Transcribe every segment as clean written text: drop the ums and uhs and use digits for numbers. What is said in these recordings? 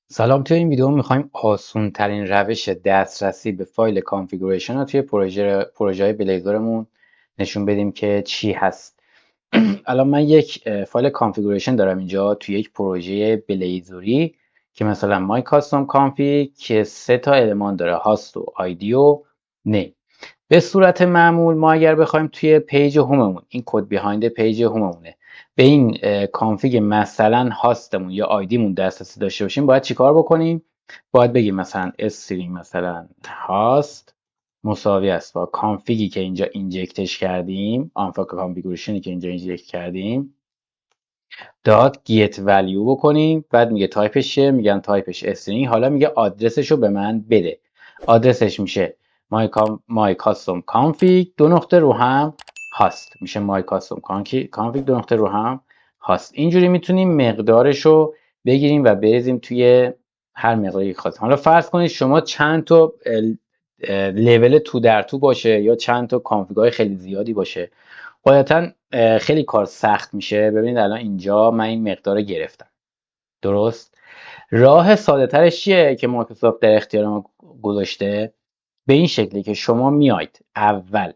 سلام. توی این ویدیو میخوایم آسون ترین روش دسترسی به فایل کانفیگوریشن رو توی پروژه های بلیزرمون نشون بدیم که چی هست. الان من یک فایل کانفیگوریشن دارم اینجا توی یک پروژه بلیزوری که مثلا مای کاستوم کانفیگ که 3 تا المان داره: هاست و آیدی و نیم. به صورت معمول ما اگر بخوایم توی پیج هوممون، این کد بیهایند پیج هوممونه، به این کانفیگ مثلا هاستمون یا آیدیمون دسترسی داشته باشیم، باید چیکار بکنیم؟ باید بگیم مثلا استرینگ مثلا هاست مساوی است با کانفیگی که اینجا اینجکتش کردیم، آنفاک کانفیگوریشنی که اینجا اینجکت کردیم، دات گیت ولیو بکنیم. بعد میگه تایپش چیه؟ میگن تایپش استرینگ. حالا میگه آدرسش رو به من بده. آدرسش میشه my custom config دو نقطه رو هم هاست. میشه my custom config دو نقطه رو هم هاست. اینجوری میتونیم مقدارش رو بگیریم و بریزیم توی هر مقداری که خواستیم. حالا فرض کنید شما چند تا لول تو در تو باشه یا چند تا کانفیگ های خیلی زیادی باشه، قاعدتا خیلی کار سخت میشه. ببینید الان اینجا من این مقدار رو گرفتم، درست؟ راه ساده ترش چیه که مایکروسافت در اختیار ما گذاشته؟ به این شکلی که شما میاید اول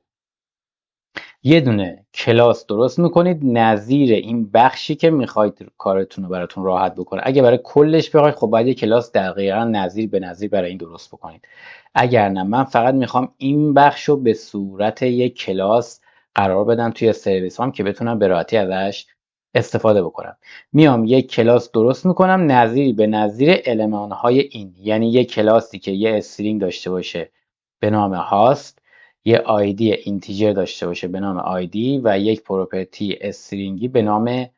یه دونه کلاس درست میکنید نظیر این بخشی که میخواید کارتون رو براتون راحت بکنه. اگه برای کلش بخواید خب باید یه کلاس دقیقا نظیر به نظیر برای این درست بکنید. اگر نه، من فقط میخوام این بخش رو به صورت یک کلاس قرار بدم توی سرویس هم که بتونم به راحتی ازش استفاده بکنم. میام یک کلاس درست میکنم نظیری به نظیر المان های این، یعنی یک کلاسی که یه استرینگ داشته باشه به نام هاست، یه آیدی اینتیجر داشته باشه به نام آیدی و یک پروپرتی استرینگی به نام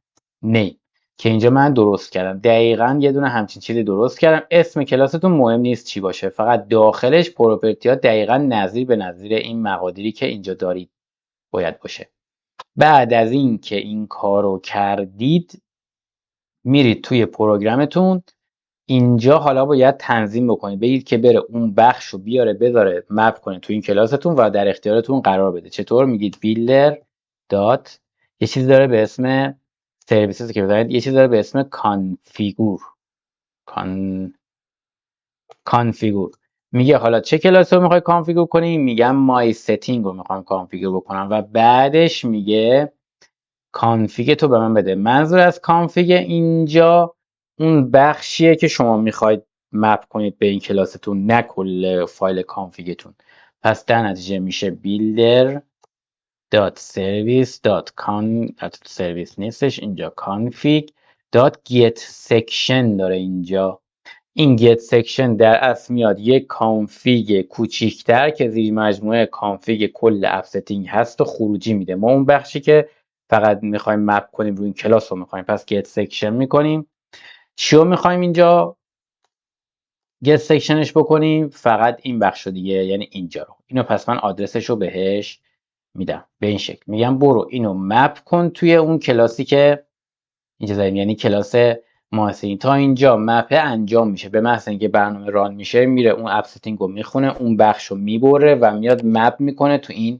نیم که اینجا من درست کردم. دقیقاً یه دونه همچین چیزی درست کردم. اسم کلاستون مهم نیست چی باشه، فقط داخلش پروپرتی ها دقیقاً نظیر به نظیر این مقادیری که اینجا دارید باید باشه. بعد از این که این کارو کردید میرید توی پروگرامتون. اینجا حالا باید تنظیم بکنید، بگید که بره اون بخش رو بیاره بذاره مپ کنه تو این کلاستون و در اختیارتون قرار بده. چطور؟ میگید بیلدر دات یه چیزی داره به اسم سرویسز که بزنید، یه چیزی داره به اسم کانفیگور. میگه حالا چه کلاس رو میخوای کانفیگور کنی؟ میگم مای ستینگ رو میخوام کانفیگور بکنم و بعدش میگه کانفیگ تو به من بده. منظور از کانفیگ اینجا اون بخشیه که شما میخواید مپ کنید به این کلاستون، نه کل فایل کانفیگتون. پس در نتیجه میشه builder dot service dot con سرویس نیستش اینجا، config dot get section داره اینجا. این get section در اصل میاد یک کانفیگ کوچیکتر که زیر مجموعه کانفیگ کل اپ ستینگ هست و خروجی میده. ما اون بخشی که فقط میخوایم مپ کنیم روی این کلاس رو میخوایم، پس get section میکنیم. چی رو میخوایم اینجا get sectionش بکنیم؟ فقط این بخش رو دیگه، یعنی اینجا رو. اینو پس من آدرسش رو بهش میدم به این شکل. میگم برو اینو مپ کن توی اون کلاسی که اینجا زدیم، یعنی کلاس ماسترینگ. تا اینجا مپ انجام میشه، به محض اینکه برنامه ران میشه میره اون اپ ستینگ رو میخونه، اون بخش رو میبره و میاد مپ میکنه تو این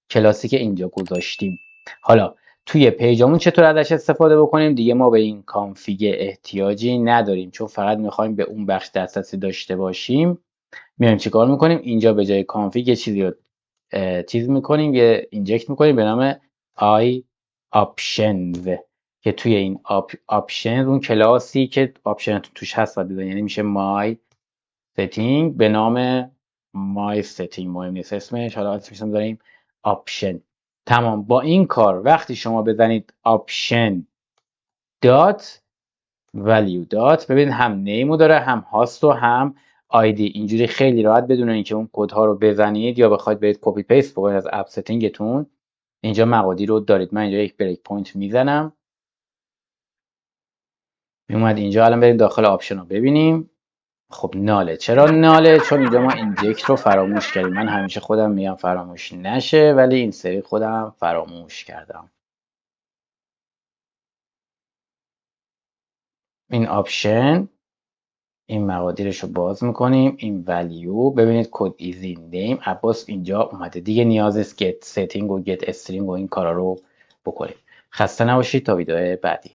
کلاسی که اینجا گذاشتیم. حالا توی پیجمون چطور ازش استفاده بکنیم؟ دیگه ما به این کانفیگ احتیاجی نداریم چون فقط میخوایم به اون بخش دسترسی داشته باشیم. میایم چیکار میکنیم؟ اینجا به جای کانفیگ یه چیزی رو میکنیم، یه اینجکت میکنیم به نام آی آپشنز که توی این آپشن اون کلاسی که آپشن توش هست و دیدن، یعنی میشه مای ستینگ به نام مای ستینگ. مهم نیست اسمش، حالا اسمش داریم آپشن. تمام. با این کار وقتی شما بزنید آپشن دات ولیو دات، ببینید هم نیمو داره هم هاست و هم آیدی. اینجوری خیلی راحت بدون اینکه اون کدها رو بزنید یا بخواید برید کپی پیست بکنید از اپ ستینگتون، اینجا مقادیر رو دارید. من اینجا یک بریک پوینت میزنم. میومد اینجا. الان بریم داخل آپشن رو ببینیم. خب ناله. چرا ناله؟ چون اینجا ما اینجکت رو فراموش کردیم. من همیشه خودم میگم فراموش نشه، ولی این سری خودم فراموش کردم. این آپشن، این مقادیرش رو باز میکنیم. این ولیو، ببینید کد ایزی نیم عباس اینجا اومده. دیگه نیاز نیست گت ستینگ و گت استرینگ و این کارا رو بکنید. خسته نباشید تا ویدیو بعدی.